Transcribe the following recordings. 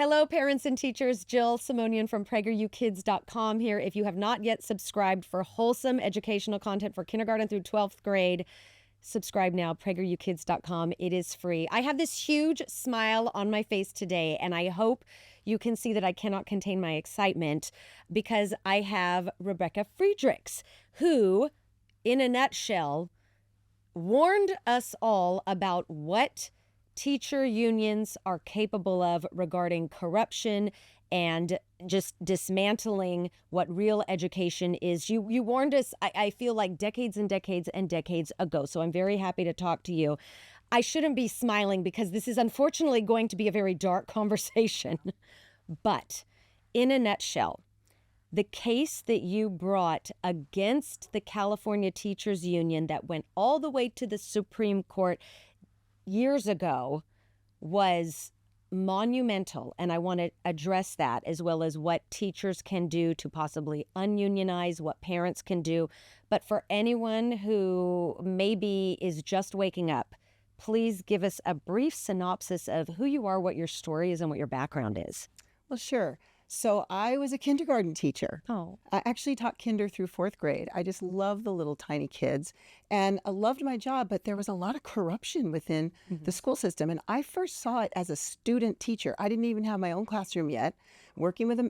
Hello, parents and teachers. Jill Simonian from PragerUKids.com here. If you have not yet subscribed for wholesome educational content for kindergarten through 12th grade, subscribe now, PragerUKids.com. It is free. I have this huge smile on my face today, and I hope you can see that I cannot contain my excitement because I have Rebecca Friedrichs, who, in a nutshell, warned us all about what teacher unions are capable of regarding corruption and just dismantling what real education is. You warned us, I feel like decades and decades and decades ago. So I'm very happy to talk to you. I shouldn't be smiling because this is unfortunately going to be a very dark conversation. But in a nutshell, the case that you brought against the California Teachers Union that went all the way to the Supreme Court years ago was monumental, and I want to address that as well as what teachers can do to possibly un-unionize, what parents can do. But for anyone who maybe is just waking up, please give us a brief synopsis of who you are, what your story is, and what your background is. Well, sure. So I was a kindergarten teacher. Oh. I actually taught kinder through 4th grade. I just love the little tiny kids, and I loved my job, but there was a lot of corruption within the school system. And I first saw it as a student teacher. I didn't even have my own classroom yet, working with an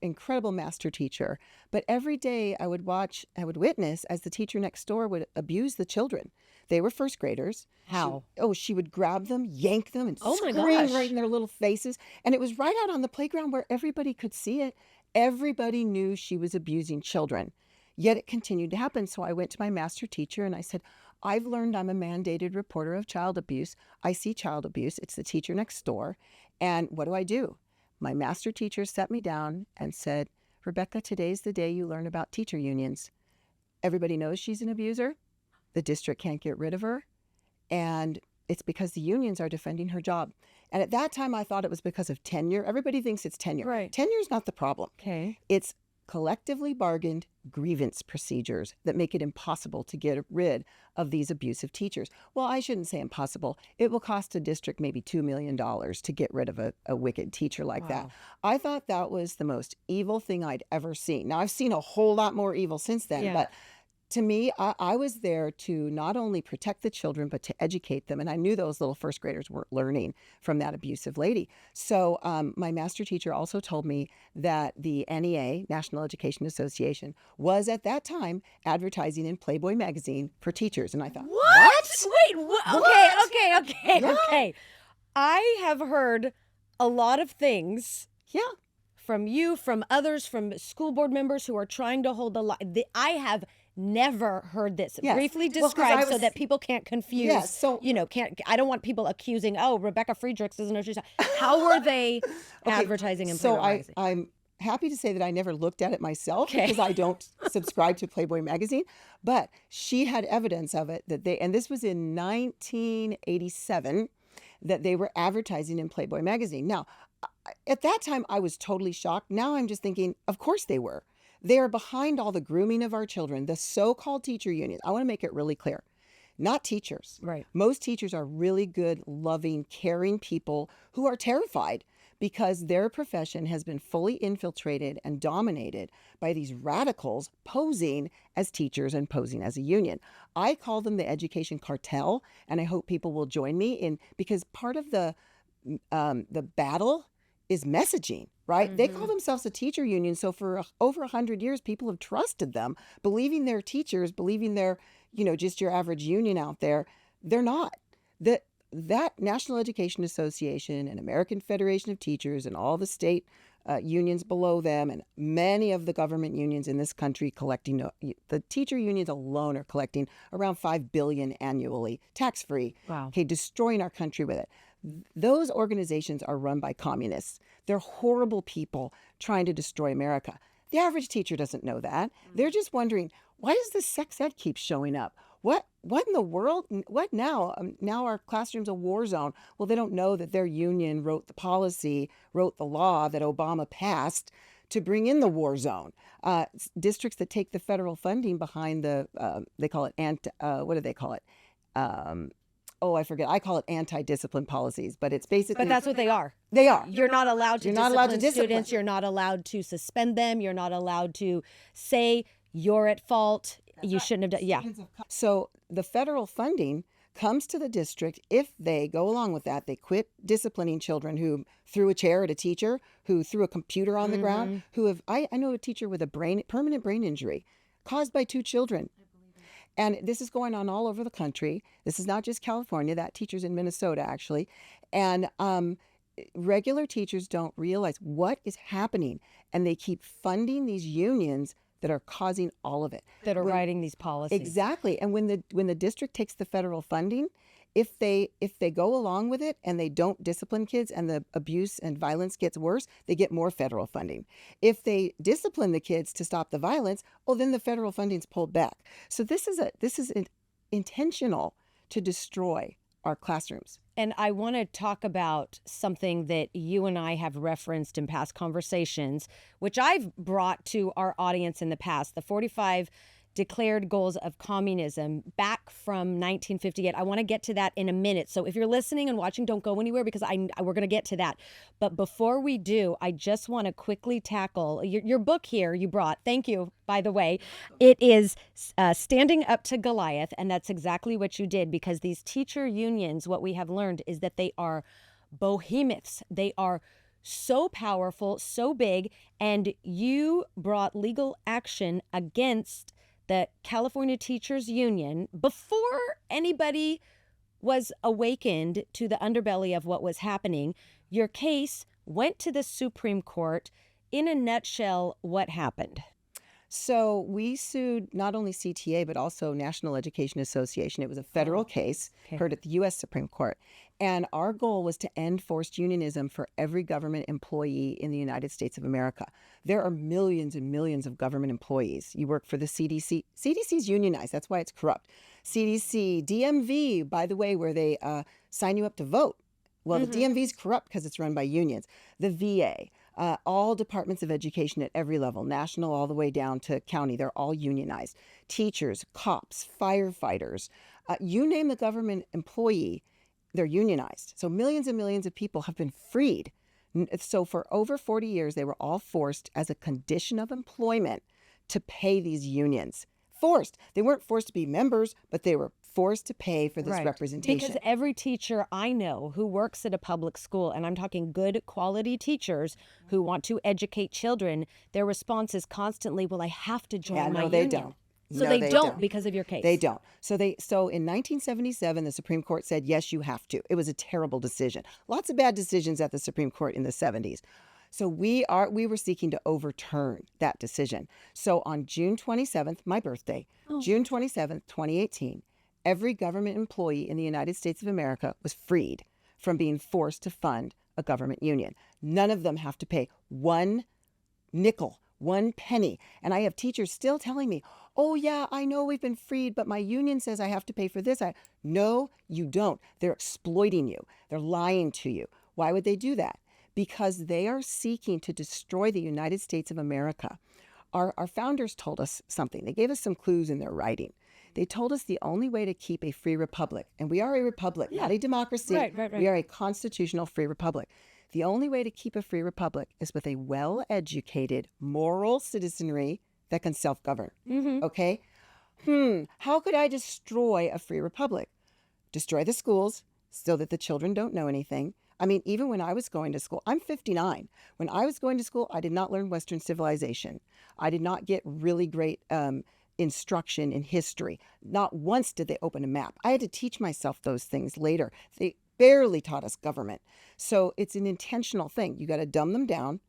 incredible master teacher. But every day I would witness as the teacher next door would abuse the children. They were 1st graders. How? She would grab them, yank them, and my scream gosh. right in their little faces. And it was right out on the playground where everybody could see it. Everybody knew she was abusing children. Yet it continued to happen. So I went to my master teacher and I said, I've learned I'm a mandated reporter of child abuse. I see child abuse. It's the teacher next door. And what do I do? My master teacher sat me down and said, Rebecca, today's the day you learn about teacher unions. Everybody knows she's an abuser. The district can't get rid of her. And it's because the unions are defending her job. And at that time, I thought it was because of tenure. Everybody thinks it's tenure. Right. Tenure is not the problem. Okay. It's collectively bargained grievance procedures that make it impossible to get rid of these abusive teachers. Well, I shouldn't say impossible. It will cost a district maybe $2 million to get rid of a wicked teacher like that. I thought that was the most evil thing I'd ever seen. Now, I've seen a whole lot more evil since then, but to me, I was there to not only protect the children, but to educate them. And I knew those little 1st graders weren't learning from that abusive lady. So my master teacher also told me that the NEA, National Education Association, was at that time advertising in Playboy magazine for teachers. And I thought, What? Wait, okay. I have heard a lot of things. Yeah. From you, from others, from school board members who are trying to hold the line. I have never heard this. Yes. Briefly Well, 'cause describe I was- so that people can't confuse. Yes, so- I don't want people accusing, Rebecca Friedrichs doesn't know what she's talking. How were they advertising in Playboy magazine? I'm happy to say that I never looked at it myself because I don't subscribe to Playboy magazine, but she had evidence of it and this was in 1987, that they were advertising in Playboy magazine. Now, at that time, I was totally shocked. Now I'm just thinking, of course they were. They are behind all the grooming of our children, the so-called teacher unions. I want to make it really clear. Not teachers. Right. Most teachers are really good, loving, caring people who are terrified because their profession has been fully infiltrated and dominated by these radicals posing as teachers and posing as a union. I call them the Education Cartel, and I hope people will join me in, because part of the battle is messaging, right? They call themselves a teacher union. So for over 100 years, people have trusted them, believing they're teachers, believing they're, just your average union out there. They're not. That National Education Association and American Federation of Teachers and all the state unions below them and many of the government unions in this country collecting, the teacher unions alone are collecting around $5 billion annually, tax-free. Wow. Okay, destroying our country with it. Those organizations are run by communists. They're horrible people trying to destroy America. The average teacher doesn't know that. They're just wondering, why does this sex ed keep showing up? What in the world? What now? Now our classroom's a war zone. Well, they don't know that their union wrote the policy, wrote the law that Obama passed to bring in the war zone. Districts that take the federal funding behind the, they call it, what do they call it? oh, I forget. I call it anti-discipline policies, but it's basically. But that's what they are. They are. You're not allowed to You're not allowed to discipline discipline. students. You're not allowed to suspend them. You're not allowed to say you're at fault. You shouldn't have done. Yeah. So the federal funding comes to the district if they go along with that. They quit disciplining children who threw a chair at a teacher, who threw a computer on the ground, who have. I know a teacher with a permanent brain injury caused by 2 children. And this is going on all over the country. This is not just California. That teacher's in Minnesota, actually. And regular teachers don't realize what is happening. And they keep funding these unions that are causing all of it. That are writing these policies. Exactly. And when the district takes the federal funding, if they go along with it and they don't discipline kids and the abuse and violence gets worse, they get more federal funding. If they discipline the kids to stop the violence, then the federal funding's pulled back. So this is intentional to destroy our classrooms. And I want to talk about something that you and I have referenced in past conversations, which I've brought to our audience in the past, the 45 declared goals of communism back from 1958. I want to get to that in a minute. So if you're listening and watching, don't go anywhere because we're going to get to that. But before we do, I just want to quickly tackle your book here you brought. Thank you, by the way. It is Standing Up to Goliath. And that's exactly what you did, because these teacher unions, what we have learned is that they are behemoths. They are so powerful, so big. And you brought legal action against the California Teachers Union before anybody was awakened to the underbelly of what was happening. Your case went to the Supreme Court. In a nutshell, what happened? So we sued not only CTA, but also National Education Association. It was a federal case heard at the U.S. Supreme Court. And our goal was to end forced unionism for every government employee in the United States of America. There are millions and millions of government employees. You work for the CDC. CDC's unionized. That's why it's corrupt. CDC, DMV, by the way, where they sign you up to vote. Well, the DMV's corrupt because it's run by unions. The VA. All departments of education at every level, national all the way down to county, they're all unionized. Teachers, cops, firefighters, you name the government employee, they're unionized. So millions and millions of people have been freed. So for over 40 years, they were all forced as a condition of employment to pay these unions. Forced. They weren't forced to be members, but they were forced to pay for this representation. Because every teacher I know who works at a public school, and I'm talking good quality teachers who want to educate children, their response is constantly, well, I have to join my union. They don't. So they don't because of your case. They don't. So in 1977, the Supreme Court said, yes, you have to. It was a terrible decision. Lots of bad decisions at the Supreme Court in the 70s. So we were seeking to overturn that decision. So on June 27th, my birthday, June 27th, 2018, every government employee in the United States of America was freed from being forced to fund a government union. None of them have to pay one nickel, one penny. And I have teachers still telling me, oh yeah, I know we've been freed, but my union says I have to pay for this. No, you don't. They're exploiting you. They're lying to you. Why would they do that? Because they are seeking to destroy the United States of America. Our founders told us something. They gave us some clues in their writing. They told us the only way to keep a free republic, and we are a republic, not a democracy. Right. We are a constitutional free republic. The only way to keep a free republic is with a well-educated, moral citizenry that can self-govern. Okay? How could I destroy a free republic? Destroy the schools so that the children don't know anything. I mean, even when I was going to school, I'm 59. When I was going to school, I did not learn Western civilization. I did not get really great instruction in history. Not once did they open a map. I had to teach myself those things later. They barely taught us government. So it's an intentional thing. You got to dumb them down.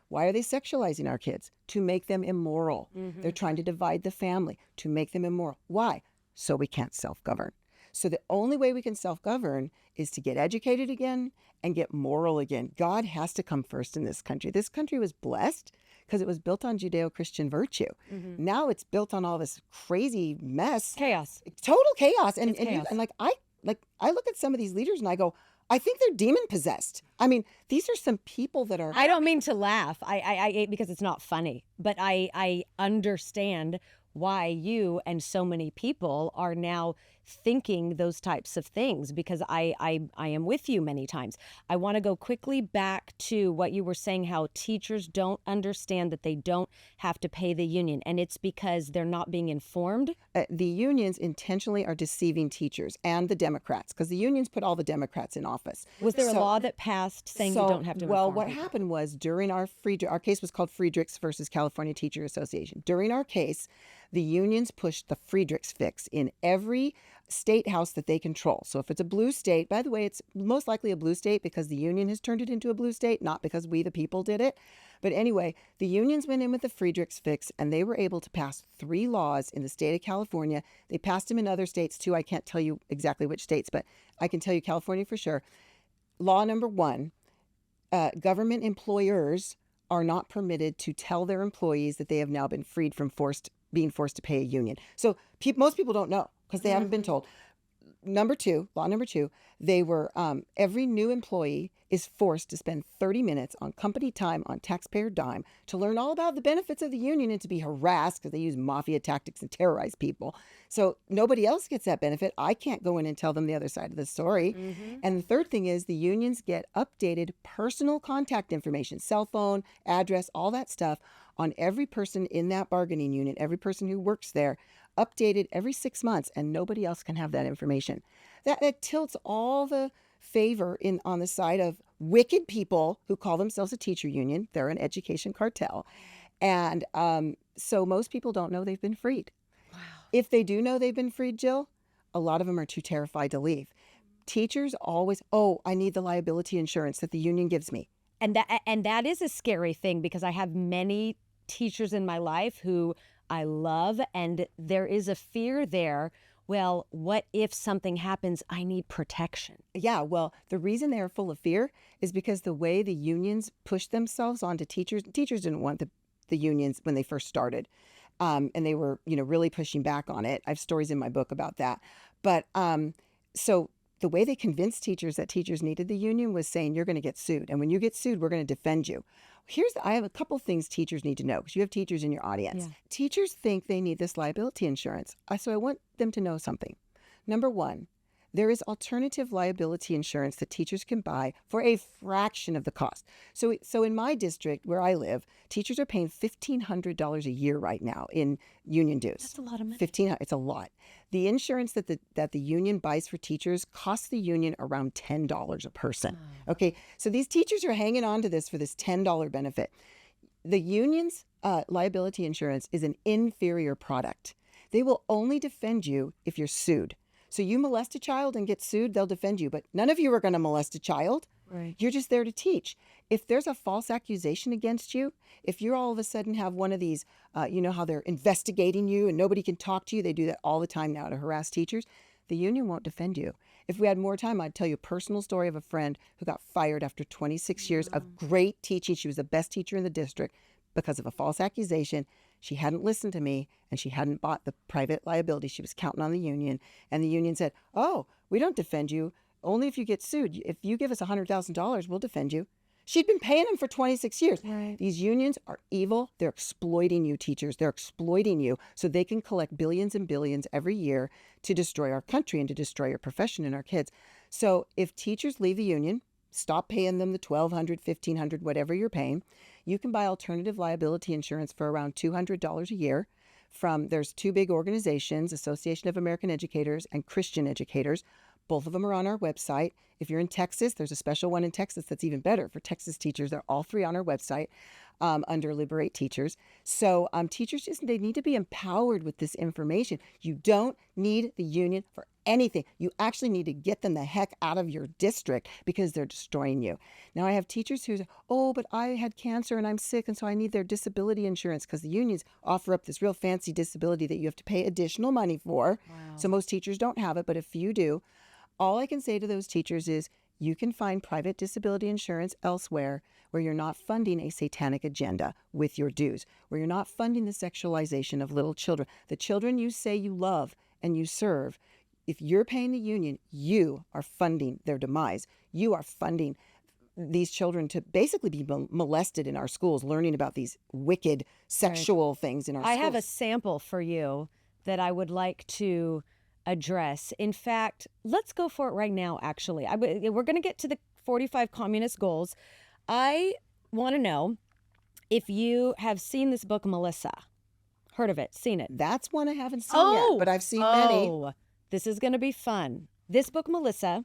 Why are they sexualizing our kids? To make them immoral. They're trying to divide the family, to make them immoral. Why? So we can't self-govern. So the only way we can self-govern is to get educated again and get moral again. God has to come first in this country. This country was blessed because it was built on Judeo-Christian virtue. Now it's built on all this crazy mess. Chaos. Total chaos. And chaos. I look at some of these leaders and I go, I think they're demon possessed. I mean, these are some people that are. I don't mean to laugh. I because it's not funny, but I understand why you and so many people are now thinking those types of things, because I am with you many times. I want to go quickly back to what you were saying, how teachers don't understand that they don't have to pay the union, and it's because they're not being informed. The unions intentionally are deceiving teachers and the Democrats, because the unions put all the Democrats in office. Was there a law that passed saying you don't have to inform what people? happened was, during our case was called Friedrichs versus California Teacher Association. During our case, the unions pushed the Friedrichs fix in every state house that they control. So if it's a blue state, by the way, it's most likely a blue state because the union has turned it into a blue state, not because we the people did it. But anyway, the unions went in with the Friedrichs fix, and they were able to pass 3 laws in the state of California. They passed them in other states too. I can't tell you exactly which states, but I can tell you California for sure. Law number 1, government employers are not permitted to tell their employees that they have now been freed from being forced to pay a union. So most people don't know because they haven't been told. Law number two, they were, every new employee is forced to spend 30 minutes on company time on taxpayer dime to learn all about the benefits of the union and to be harassed because they use mafia tactics and terrorize people. So nobody else gets that benefit. I can't go in and tell them the other side of the story. And the third thing is the unions get updated personal contact information, cell phone, address, all that stuff on every person in that bargaining unit, every person who works there, updated every 6 months, and nobody else can have that information. That tilts all the favor on the side of wicked people who call themselves a teacher union. They're an education cartel. And so most people don't know they've been freed. Wow. If they do know they've been freed, Jill, a lot of them are too terrified to leave. Teachers always, I need the liability insurance that the union gives me. And that is a scary thing, because I have many teachers in my life who I love, and there is a fear there. Well, what if something happens? I need protection. Yeah, well, the reason they're full of fear is because the way the unions pushed themselves onto teachers didn't want the unions when they first started. And they were, really pushing back on it. I have stories in my book about that. But so the way they convinced teachers that teachers needed the union was saying, you're going to get sued. And when you get sued, we're going to defend you. I have a couple things teachers need to know, because you have teachers in your audience. Yeah. Teachers think they need this liability insurance. So I want them to know something. Number 1, there is alternative liability insurance that teachers can buy for a fraction of the cost. So in my district where I live, teachers are paying $1,500 a year right now in union dues. That's a lot of money. It's a lot. The insurance that the union buys for teachers costs the union around $10 a person. Oh. Okay, so these teachers are hanging on to this for this $10 benefit. The union's liability insurance is an inferior product. They will only defend you if you're sued. So you molest a child and get sued, they'll defend you. But none of you are going to molest a child. Right. You're just there to teach. If there's a false accusation against you, if you all of a sudden have one of these, how they're investigating you and nobody can talk to you, they do that all the time now to harass teachers, the union won't defend you. If we had more time, I'd tell you a personal story of a friend who got fired after 26 years of great teaching. She was the best teacher in the district because of a false accusation. She hadn't listened to me, and she hadn't bought the private liability. She was counting on the union, and the union said, we don't defend you. Only if you get sued. If you give us $100,000, we'll defend you. She'd been paying them for 26 years. Right. These unions are evil. They're exploiting you, teachers. They're exploiting you so they can collect billions and billions every year to destroy our country and to destroy your profession and our kids. So if teachers leave the union, stop paying them the $1,200, $1,500, whatever you're paying, you can buy alternative liability insurance for around $200 a year. There's 2 big organizations, Association of American Educators and Christian Educators. Both of them are on our website. If you're in Texas, there's a special one in Texas that's even better for Texas teachers. They're all 3 on our website under Liberate Teachers. So teachers they need to be empowered with this information. You don't need the union for anything. You actually need to get them the heck out of your district because they're destroying you. Now, I have teachers who say, but I had cancer and I'm sick, and so I need their disability insurance, because the unions offer up this real fancy disability that you have to pay additional money for. Wow. So most teachers don't have it, but a few do. All I can say to those teachers is you can find private disability insurance elsewhere where you're not funding a satanic agenda with your dues, where you're not funding the sexualization of little children. The children you say you love and you serve, if you're paying the union, you are funding their demise. You are funding these children to basically be molested in our schools, learning about these wicked sexual things in our schools. I have a sample for you that I would like to address. In fact, let's go for it right now, actually. We're going to get to the 45 communist goals. I want to know if you have seen this book, Melissa. Heard of it, seen it. That's one I haven't seen yet, but I've seen many. This is going to be fun. This book, Melissa,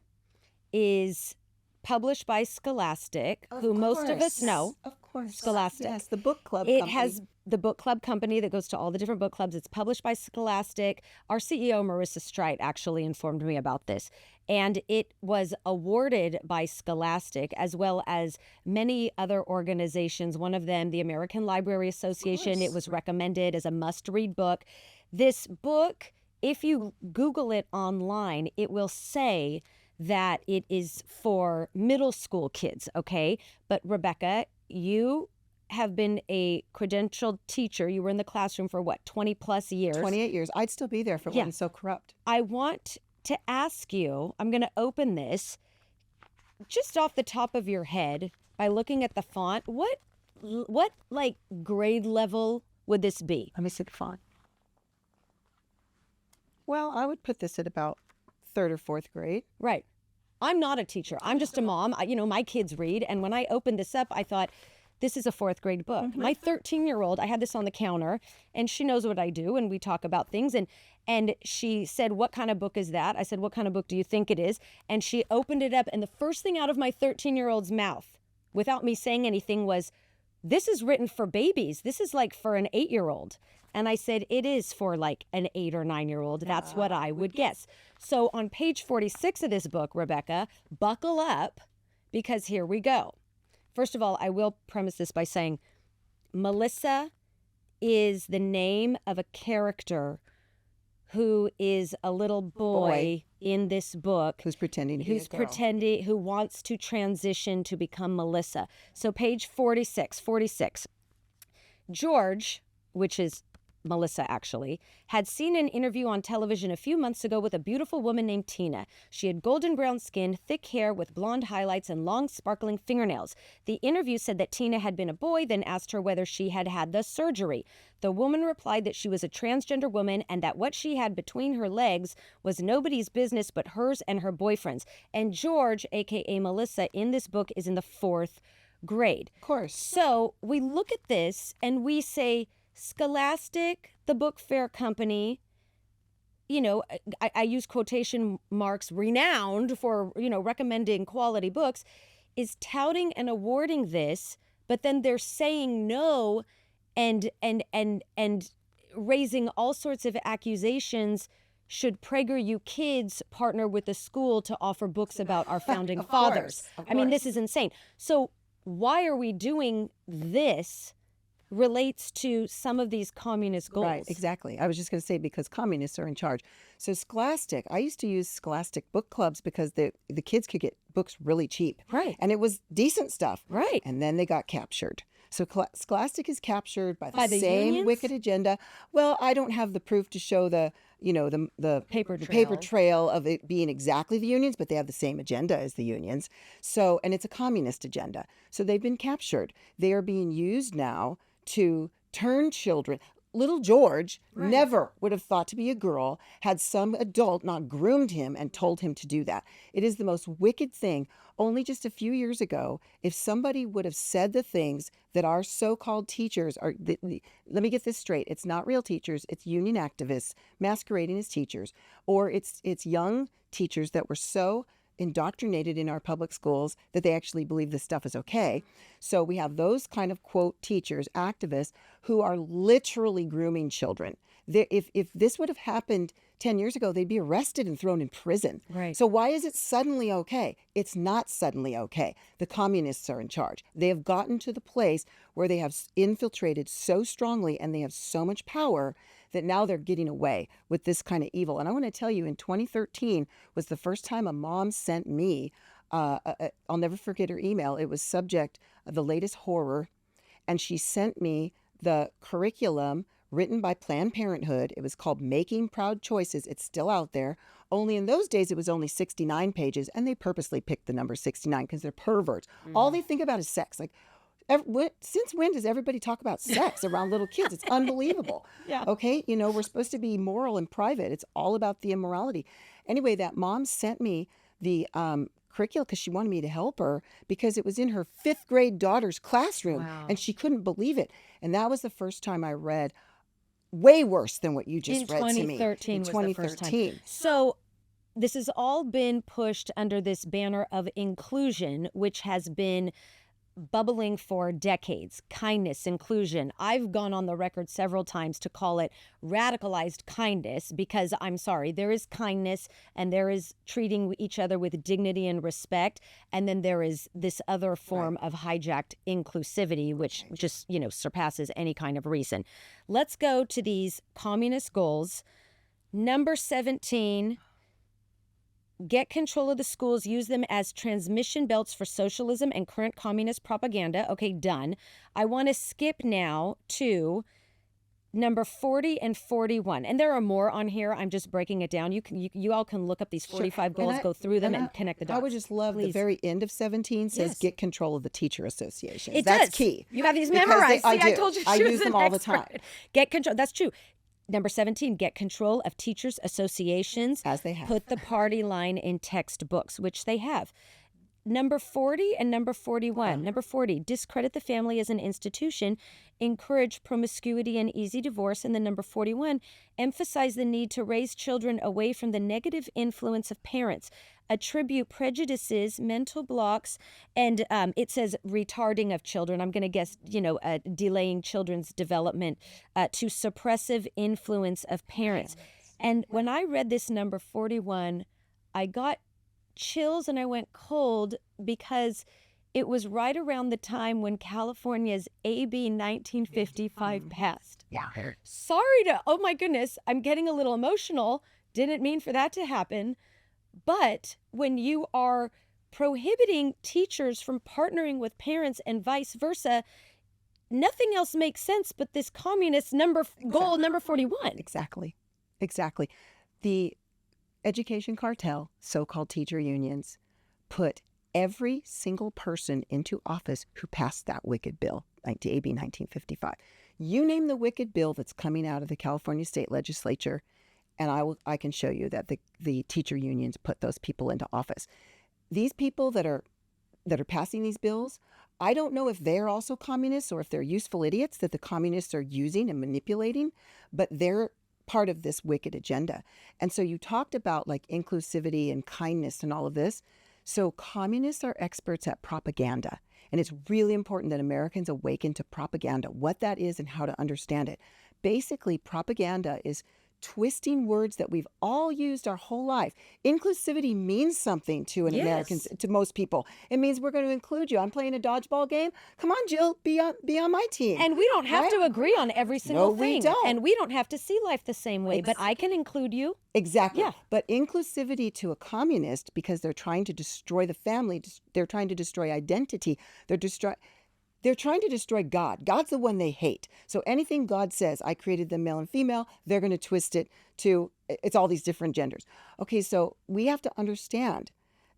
is published by Scholastic, who most of us know. Of course. Scholastic. Yes, the book club It company. has the book club company that goes to all the different book clubs. It's published by Scholastic. Our CEO, Marissa Streit, actually informed me about this. And it was awarded by Scholastic as well as many other organizations. One of them, the American Library Association. It was recommended as a must-read book. This book, if you Google it online, it will say that it is for middle school kids, okay? But Rebecca, you have been a credentialed teacher. You were in the classroom for what, 20 plus years? 28 years. I'd still be there if it wasn't so corrupt. I want to ask you, I'm going to open this just off the top of your head by looking at the font. What like grade level would this be? Let me see the font. Well, I would put this at about 3rd or 4th grade. Right. I'm not a teacher. I'm just a mom. My kids read. And when I opened this up, I thought, this is a 4th grade book. Mm-hmm. My 13-year-old, I had this on the counter, and she knows what I do, and we talk about things. And she said, what kind of book is that? I said, what kind of book do you think it is? And she opened it up, and the first thing out of my 13-year-old's mouth, without me saying anything, was, this is written for babies. This is like for an 8-year-old. And I said, it is for like an 8 or 9-year-old. That's what I would guess. So on page 46 of this book, Rebecca, buckle up, because here we go. First of all, I will premise this by saying Melissa is the name of a character who is a little boy in this book. Who's pretending to be a girl. Who wants to transition to become Melissa. So page 46. George, which is Melissa actually, had seen an interview on television a few months ago with a beautiful woman named Tina. She had golden brown skin, thick hair with blonde highlights, and long sparkling fingernails. The interview said that Tina had been a boy, then asked her whether she had had the surgery. The woman replied that she was a transgender woman and that what she had between her legs was nobody's business but hers and her boyfriend's. And George, aka Melissa, in this book is in the 4th grade. Of course. So we look at this and we say, Scholastic, the book fair company, I use quotation marks, renowned for, recommending quality books, is touting and awarding this, but then they're saying no and raising all sorts of accusations. Should PragerU Kids partner with the school to offer books about our founding fathers? Of I mean, course. this is insane. So why are we doing this? Relates to some of these communist goals. Right, exactly. I was just going to say, because communists are in charge. So Scholastic, I used to use Scholastic book clubs because the kids could get books really cheap. Right. And it was decent stuff. Right. And then they got captured. So Scholastic is captured by the the same unions? wicked agenda. Well, I don't have the proof to show the Paper paper trail. trail of it being exactly the unions, but they have the same agenda as the unions. So, and it's a communist agenda. So they've been captured. They are being used now to turn children. Little George never would have thought to be a girl had some adult not groomed him and told him to do that. It is the most wicked thing. Only just a few years ago, if somebody would have said the things that our so-called teachers are, let me get this straight. It's not real teachers. It's union activists masquerading as teachers, or it's young teachers that were so indoctrinated in our public schools that they actually believe this stuff is okay. So we have those kind of, quote, teachers, activists, who are literally grooming children. If this would have happened 10 years ago, they'd be arrested and thrown in prison. Right. So why is it suddenly okay? It's not suddenly okay. The communists are in charge. They have gotten to the place where they have infiltrated so strongly and they have so much power that now they're getting away with this kind of evil. And I want to tell you, in 2013 was the first time a mom sent me, I'll never forget her email. It was subject of the latest horror. And she sent me the curriculum written by Planned Parenthood. It was called Making Proud Choices. It's still out there. Only in those days, it was only 69 pages. And they purposely picked the number 69 because they're perverts. All they think about is sex. Like, Since when does everybody talk about sex around little kids? It's unbelievable. Yeah. Okay, you know, we're supposed to be moral and private. It's all about the immorality. Anyway, that mom sent me the curriculum because she wanted me to help her because it was in her 5th grade daughter's classroom. Wow. And she couldn't believe it. And that was the first time I read way worse than what you just read to me. 2013 was the first time. So this has all been pushed under this banner of inclusion, which has been bubbling for decades. Kindness, inclusion. I've gone on the record several times to call it radicalized kindness because I'm sorry, there is kindness and there is treating each other with dignity and respect. And then there is this other form of hijacked inclusivity, which just, you know, surpasses any kind of reason. Let's go to these communist goals. Number 17. Get control of the schools, use them as transmission belts for socialism and current communist propaganda. Okay, done. I want to skip now to number 40 and 41. And there are more on here. I'm just breaking it down. You all can look up these 45 goals, go through them, and connect the dots. I would just love the very end of 17 says get control of the teacher associations. That's key. You have these memorized. I told you I use them all the time. Get control. That's true. Number 17, get control of teachers' associations. As they have. Put the party line in textbooks, which they have. Number 40 and number 41. Number 40, discredit the family as an institution, encourage promiscuity and easy divorce. And then number 41, emphasize the need to raise children away from the negative influence of parents, attribute prejudices, mental blocks, and it says retarding of children. I'm going to guess, delaying children's development to suppressive influence of parents. And when I read this number 41, I got chills and I went cold because it was right around the time when California's AB 1955 passed. Yeah. Oh my goodness, I'm getting a little emotional. Didn't mean for that to happen. But when you are prohibiting teachers from partnering with parents and vice versa, nothing else makes sense but this communist goal number 41. Exactly. The Education Cartel, so-called teacher unions, put every single person into office who passed that wicked bill, AB 1955. You name the wicked bill that's coming out of the California State Legislature, and I can show you that the teacher unions put those people into office. These people that are passing these bills, I don't know if they're also communists or if they're useful idiots that the communists are using and manipulating, but they're part of this wicked agenda. And so you talked about like inclusivity and kindness and all of this. So communists are experts at propaganda. And it's really important that Americans awaken to propaganda, what that is and how to understand it. Basically, propaganda is twisting words that we've all used our whole life. Inclusivity means something to Americans, to most people. It means we're going to include you. I'm playing a dodgeball game. Come on, Jill, be on my team. And we don't have to agree on every single thing. We don't. And we don't have to see life the same way, but I can include you. Exactly. Yeah. But inclusivity to a communist, because they're trying to destroy the family, they're trying to destroy identity, they're trying to destroy God. God's the one they hate. So anything God says, I created them male and female, they're going to twist it to, it's all these different genders. Okay, so we have to understand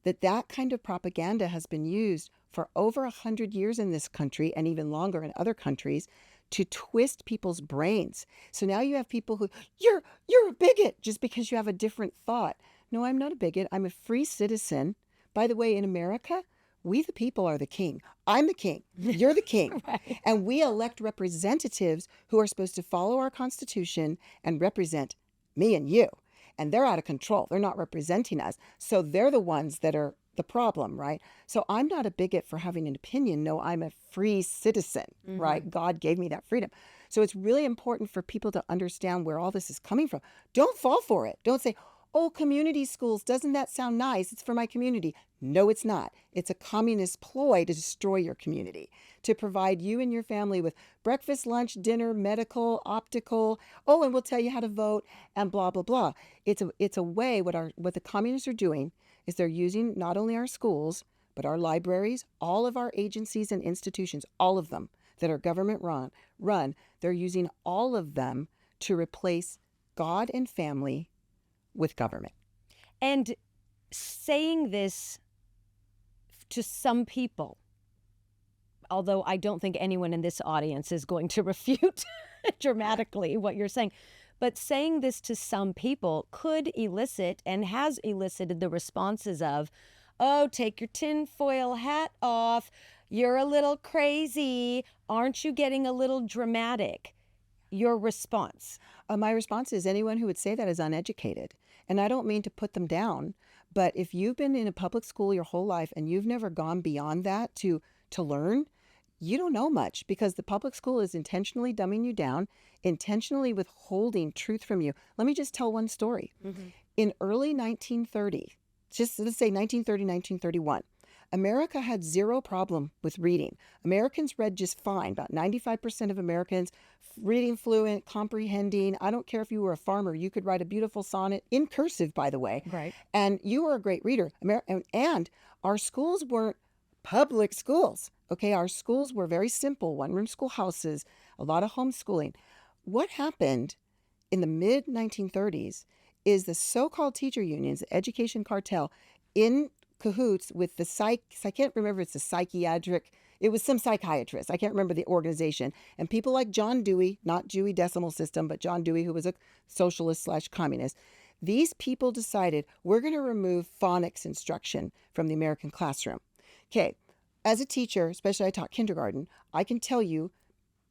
that kind of propaganda has been used for over 100 years in this country and even longer in other countries to twist people's brains. So now you have people who, you're a bigot just because you have a different thought. No, I'm not a bigot. I'm a free citizen. By the way, in America, we the people are the king. I'm the king. You're the king. Right. And we elect representatives who are supposed to follow our Constitution and represent me and you. And they're out of control. They're not representing us. So they're the ones that are the problem, right? So I'm not a bigot for having an opinion. No, I'm a free citizen, right? God gave me that freedom. So it's really important for people to understand where all this is coming from. Don't fall for it. Don't say, oh, community schools, doesn't that sound nice? It's for my community. No, it's not. It's a communist ploy to destroy your community, to provide you and your family with breakfast, lunch, dinner, medical, optical. Oh, and we'll tell you how to vote and blah, blah, blah. It's a way, what the communists are doing is they're using not only our schools, but our libraries, all of our agencies and institutions, all of them that are government run, they're using all of them to replace God and family with government. And saying this to some people, although I don't think anyone in this audience is going to refute dramatically what you're saying. But saying this to some people could elicit and has elicited the responses of, oh, take your tinfoil hat off. You're a little crazy. Aren't you getting a little dramatic? Your response? My response is anyone who would say that is uneducated. And I don't mean to put them down, but if you've been in a public school your whole life and you've never gone beyond that to learn, you don't know much, because the public school is intentionally dumbing you down, intentionally withholding truth from you. Let me just tell one story. In early 1930, just let's say 1930, 1931, America had zero problem with reading. Americans read just fine. About 95% of Americans reading fluent, comprehending. I don't care if you were a farmer, you could write a beautiful sonnet in cursive, by the way. Right. And you were a great reader. And our schools weren't public schools. Okay, our schools were very simple, one-room schoolhouses, a lot of homeschooling. What happened in the mid-1930s is the so-called teacher unions, the Education Cartel, in cahoots with the I can't remember if it's a psychiatric, it was some psychiatrist. I can't remember the organization. And people like John Dewey, not Dewey Decimal System, but John Dewey, who was a socialist/communist. These people decided we're going to remove phonics instruction from the American classroom. Okay, as a teacher, especially I taught kindergarten, I can tell you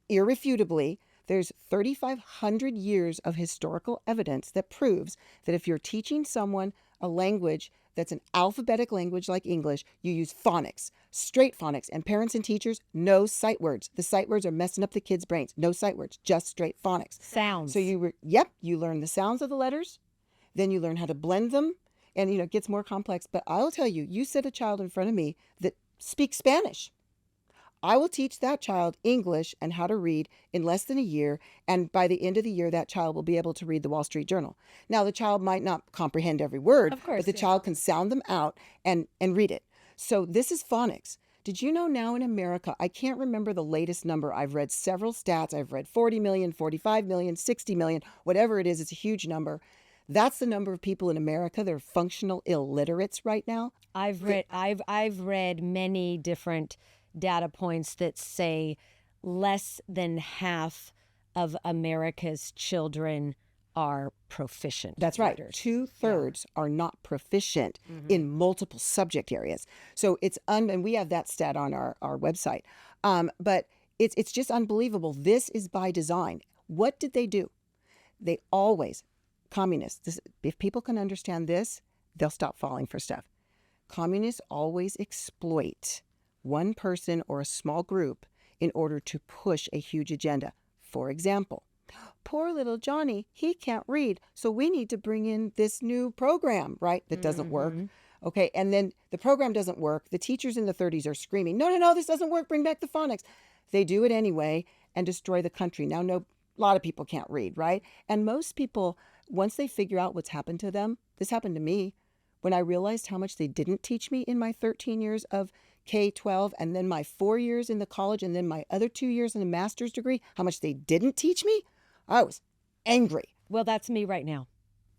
irrefutably there's 3,500 years of historical evidence that proves that if you're teaching someone a language that's an alphabetic language like English, you use phonics, straight phonics. And parents and teachers, no sight words. The sight words are messing up the kids' brains. No sight words, just straight phonics. Sounds. So you learn the sounds of the letters, then you learn how to blend them, and it gets more complex. But I'll tell you, you set a child in front of me that speaks Spanish. I will teach that child English and how to read in less than a year. And by the end of the year, that child will be able to read the Wall Street Journal. Now, the child might not comprehend every word, of course, but the child can sound them out and read it. So this is phonics. Did you know now in America, I can't remember the latest number. I've read several stats. I've read 40 million, 45 million, 60 million, whatever it is. It's a huge number. That's the number of people in America that are functional illiterates right now. I've read many different data points that say less than half of America's children are proficient. That's right. readers. 2/3 are not proficient in multiple subject areas. So it's and we have that stat on our website. But it's just unbelievable. This is by design. What did they do? They always, communists, if people can understand this, they'll stop falling for stuff. Communists always exploit one person or a small group in order to push a huge agenda. For example, poor little Johnny, he can't read, so we need to bring in this new program, right? That doesn't work. Okay, and then the program doesn't work. The teachers in the 30s are screaming, no, this doesn't work, bring back the phonics. They do it anyway and destroy the country. Now, a lot of people can't read, right? And most people, once they figure out what's happened to them, this happened to me, when I realized how much they didn't teach me in my 13 years of K-12 and then my 4 years in the college and then my other 2 years in a master's degree, how much they didn't teach me, I was angry. Well, that's me right now.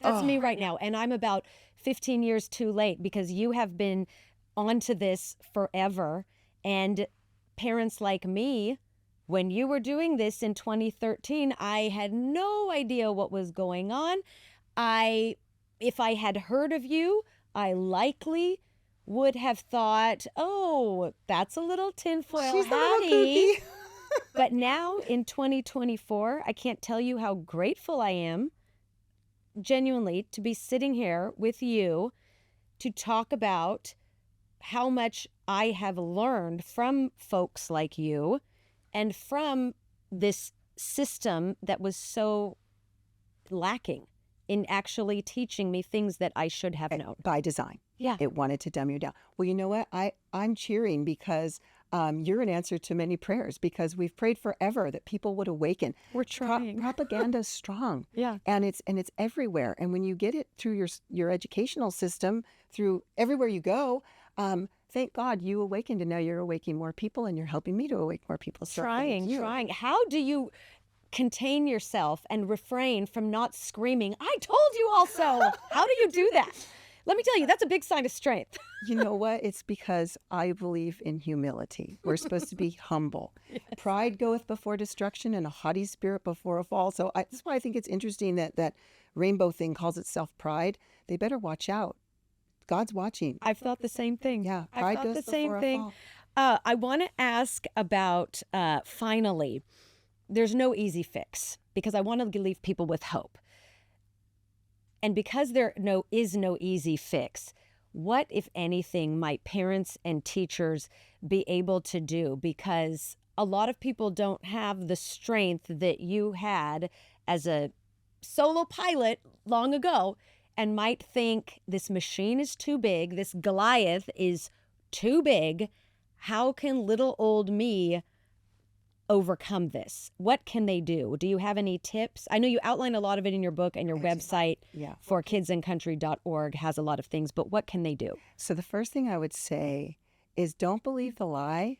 That's me right now. And I'm about 15 years too late because you have been onto this forever. And parents like me, when you were doing this in 2013, I had no idea what was going on. If I had heard of you, I likely would have thought, oh, that's a little tinfoil She's hattie. But now in 2024, I can't tell you how grateful I am, genuinely, to be sitting here with you to talk about how much I have learned from folks like you and from this system that was so lacking in actually teaching me things that I should have known. By design. Yeah. It wanted to dumb you down. Well, you know what? I'm cheering because you're an answer to many prayers, because we've prayed forever that people would awaken. We're trying. Propaganda's strong. Yeah. And it's everywhere. And when you get it through your educational system, through everywhere you go, thank God you awakened, and now you're awakening more people and you're helping me to awake more people. So thank you. Trying. How do you contain yourself and refrain from not screaming, I told you also? How do you do that? Let me tell you, that's a big sign of strength. You know what? It's because I believe in humility. We're supposed to be humble. Yes. Pride goeth before destruction and a haughty spirit before a fall. So that's why I think it's interesting that that rainbow thing calls itself pride. They better watch out. God's watching. I've thought the same thing. Yeah, I've thought the same thing. I want to ask about, finally, there's no easy fix because I want to leave people with hope. And because there is no easy fix, what, if anything, might parents and teachers be able to do? Because a lot of people don't have the strength that you had as a solo pilot long ago and might think this machine is too big, this Goliath is too big. How can little old me overcome this? What can they do? Do you have any tips? I know you outline a lot of it in your book, and your website for kidsandcountry.org has a lot of things, but what can they do? So the first thing I would say is don't believe the lie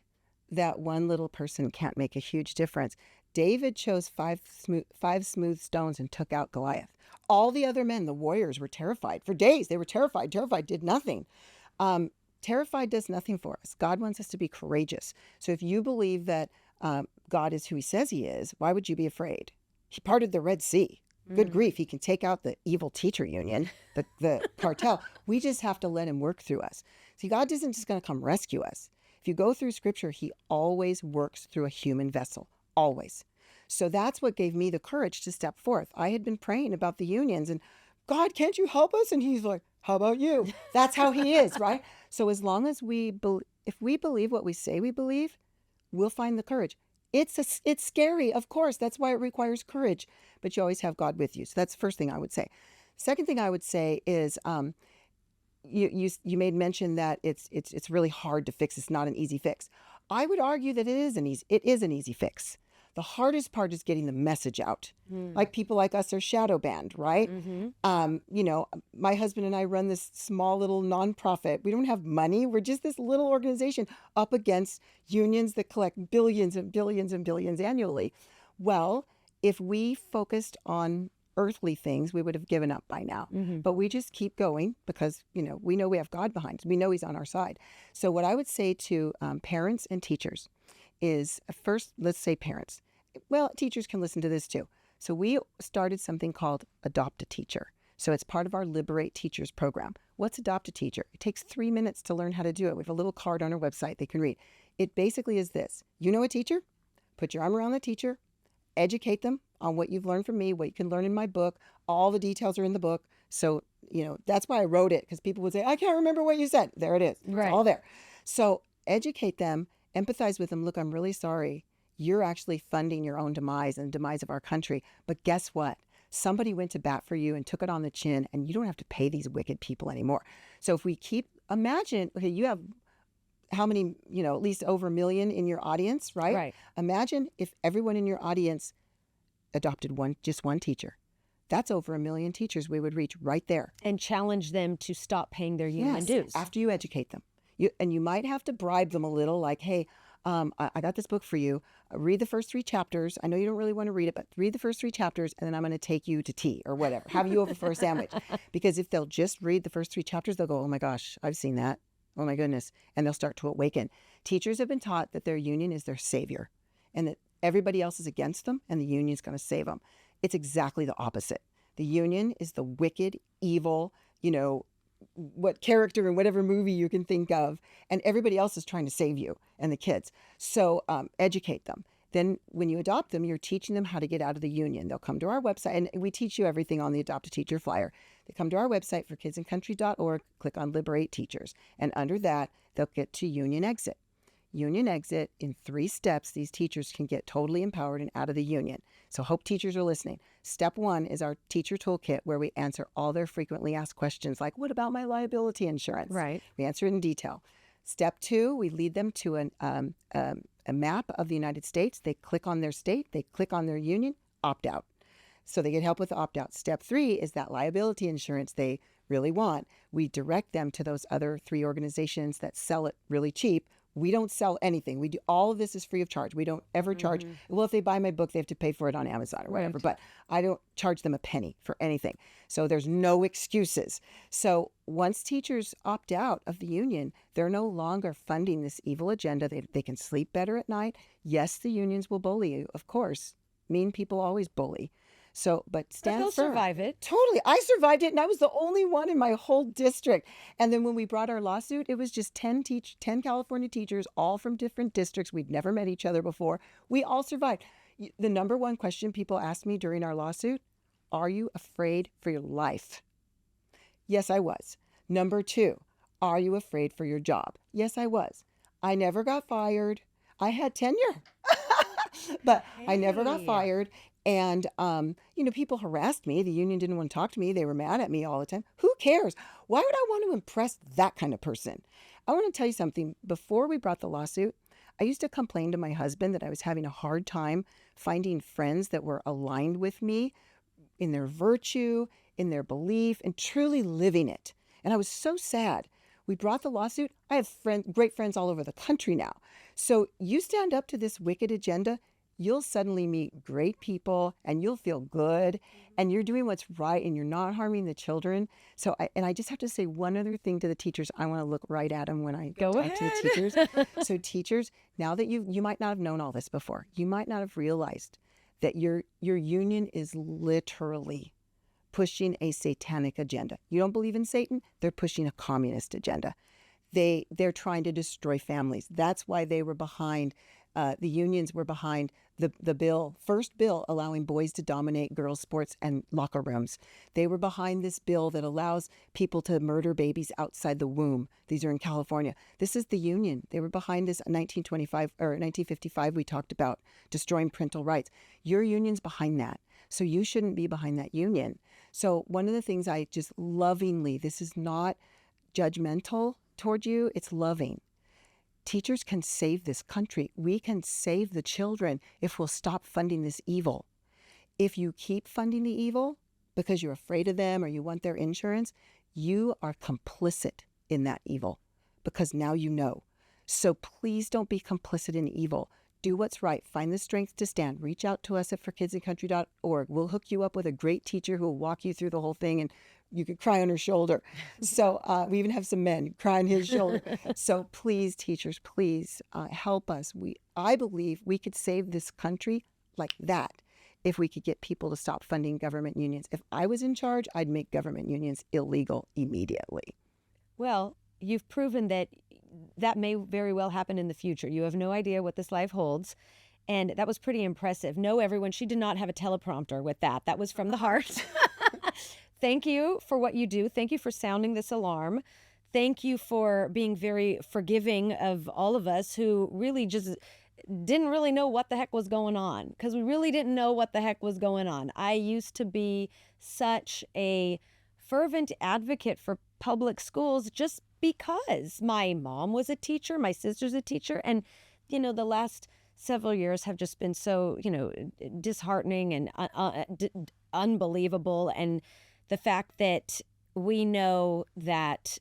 that one little person can't make a huge difference. David chose five smooth stones and took out Goliath. All the other men, the warriors, were terrified. For days, they were terrified. Terrified did nothing. Terrified does nothing for us. God wants us to be courageous. So if you believe that God is who he says he is, why would you be afraid? He parted the Red Sea. Good grief, he can take out the evil teacher union, the cartel. We just have to let him work through us. See, God isn't just going to come rescue us. If you go through scripture, he always works through a human vessel, always. So that's what gave me the courage to step forth. I had been praying about the unions and, God, can't you help us? And he's like, how about you? That's how he is, right? So as long as if we believe what we say we believe, we'll find the courage. It's scary, of course. That's why it requires courage. But you always have God with you. So that's the first thing I would say. Second thing I would say is you made mention that it's really hard to fix. It's not an easy fix. I would argue that it is an easy fix. The hardest part is getting the message out. Like people like us are shadow banned, right? My husband and I run this small little nonprofit. We don't have money. We're just this little organization up against unions that collect billions and billions and billions annually. Well, if we focused on earthly things, we would have given up by now. But we just keep going because, we know we have God behind us. We know he's on our side. So what I would say to parents and teachers is first, let's say parents. Well, teachers can listen to this too. So we started something called Adopt a Teacher. So it's part of our Liberate Teachers program. What's Adopt a Teacher? It takes 3 minutes to learn how to do it. We have a little card on our website they can read. It basically is this. You know a teacher? Put your arm around the teacher. Educate them on what you've learned from me, what you can learn in my book. All the details are in the book. So, that's why I wrote it, because people would say, I can't remember what you said. There it is. Right. It's all there. So educate them, empathize with them. Look, I'm really sorry. You're actually funding your own demise and the demise of our country. But guess what? Somebody went to bat for you and took it on the chin, and you don't have to pay these wicked people anymore. So if we imagine, okay, you have how many, at least over 1 million in your audience, right? Right. Imagine if everyone in your audience adopted just one teacher. That's over 1 million teachers we would reach right there. And challenge them to stop paying their union dues. After you educate them. You might have to bribe them a little, like, hey, I got this book for you. Read the first 3 chapters. I know you don't really want to read it, but read the first 3 chapters, and then I'm going to take you to tea or whatever. Have you over for a sandwich. Because if they'll just read the first 3 chapters, they'll go, oh my gosh, I've seen that. Oh my goodness. And they'll start to awaken. Teachers have been taught that their union is their savior and that everybody else is against them and the union is going to save them. It's exactly the opposite. The union is the wicked, evil, what character in whatever movie you can think of, and everybody else is trying to save you and the kids. So educate them. Then when you adopt them, you're teaching them how to get out of the union. They'll come to our website, and we teach you everything on the Adopt a Teacher flyer. They come to our website for kidsandcountry.org, click on Liberate Teachers, and under that, they'll get to Union Exit. Union Exit, in 3 steps, these teachers can get totally empowered and out of the union. So hope teachers are listening. Step 1 is our teacher toolkit, where we answer all their frequently asked questions, like, what about my liability insurance? Right. We answer it in detail. Step 2, we lead them to a map of the United States. They click on their state, they click on their union, opt out. So they get help with the opt out. Step 3 is that liability insurance they really want. We direct them to those other 3 organizations that sell it really cheap, We don't sell anything. We do all of this is free of charge. We don't ever charge. Well, if they buy my book, they have to pay for it on Amazon or whatever, but I don't charge them a penny for anything. So there's no excuses. So once teachers opt out of the union, they're no longer funding this evil agenda. They can sleep better at night. Yes, the unions will bully you, of course. Mean people always bully. So, but stand they'll firm. survive it. Totally. I survived it, and I was the only one in my whole district. And then when we brought our lawsuit, it was just 10 California teachers, all from different districts. We'd never met each other before. We all survived. The number one question people asked me during our lawsuit, are you afraid for your life? Yes, I was. Number 2, are you afraid for your job? Yes, I was. I never got fired. I had tenure, but I never got fired. And, people harassed me. The union didn't want to talk to me. They were mad at me all the time. Who cares? Why would I want to impress that kind of person? I want to tell you something. Before we brought the lawsuit, I used to complain to my husband that I was having a hard time finding friends that were aligned with me in their virtue, in their belief, and truly living it. And I was so sad. We brought the lawsuit. I have great friends all over the country now. So you stand up to this wicked agenda, you'll suddenly meet great people and you'll feel good and you're doing what's right and you're not harming the children. So, I just have to say one other thing to the teachers. I want to look right at them when I talk to the teachers. So teachers, now that you might not have known all this before, you might not have realized that your union is literally pushing a satanic agenda. You don't believe in Satan? They're pushing a communist agenda. They're trying to destroy families. That's why they were behind. The unions were behind the first bill allowing boys to dominate girls' sports and locker rooms. They were behind this bill that allows people to murder babies outside the womb. These are in California. This is the union. They were behind this 1925 or 1955. We talked about destroying parental rights. Your union's behind that. So you shouldn't be behind that union. So one of the things I just lovingly, this is not judgmental toward you, it's loving. Teachers can save this country. We can save the children if we'll stop funding this evil. If you keep funding the evil because you're afraid of them or you want their insurance, you are complicit in that evil because now you know. So please don't be complicit in evil. Do what's right. Find the strength to stand. Reach out to us at forkidsinCountry.org. We'll hook you up with a great teacher who will walk you through the whole thing, and you could cry on her shoulder. So we even have some men cry on his shoulder. So please, teachers, please help us. I believe we could save this country like that if we could get people to stop funding government unions. If I was in charge, I'd make government unions illegal immediately. Well, you've proven that may very well happen in the future. You have no idea what this life holds. And that was pretty impressive. No, everyone, she did not have a teleprompter with that. That was from the heart. Thank you for what you do. Thank you for sounding this alarm. Thank you for being very forgiving of all of us who really just didn't really know what the heck was going on, because we really didn't know what the heck was going on. I used to be such a fervent advocate for public schools just because my mom was a teacher, my sister's a teacher, and, the last several years have just been so, disheartening and unbelievable. And the fact that we know that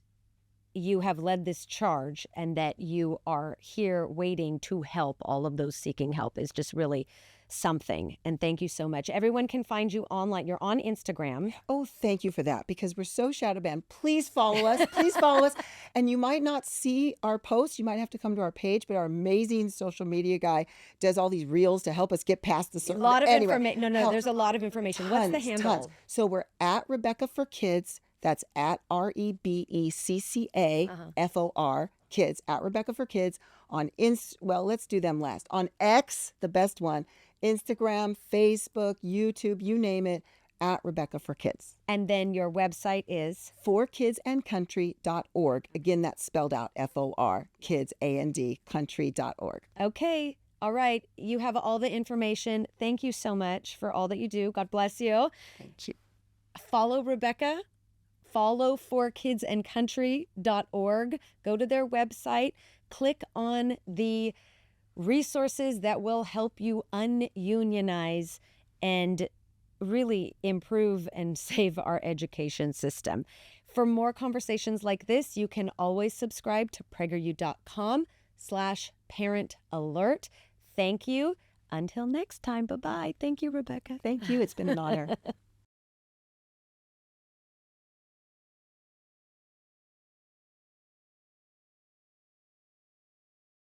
you have led this charge and that you are here waiting to help all of those seeking help is just really something. And thank you so much. Everyone can find you online. You're on Instagram. Oh, thank you for that, because we're so shadow banned. Please follow us. Please follow us. And you might not see our posts. You might have to come to our page, but our amazing social media guy does all these reels to help us get past the server. A lot of information. No, there's a lot of information. What's the handle? Tons. So we're at Rebecca for Kids. That's at REBECCA Kids, at Rebecca for Kids on let's do them last. On X, the best one, Instagram, Facebook, YouTube, you name it, at Rebecca for Kids. And then your website is? forkidsandcountry.org. Again, that's spelled out FOR, kids, A-N-D, country.org. Okay. All right. You have all the information. Thank you so much for all that you do. God bless you. Thank you. Follow Rebecca. Follow forkidsandcountry.org. Go to their website. Click on the resources that will help you un-unionize and really improve and save our education system. For more conversations like this, you can always subscribe to PragerU.com. patreon.com/parent alert. Thank you. Until next time. Bye-bye. Thank you, Rebecca. Thank you. It's been an honor.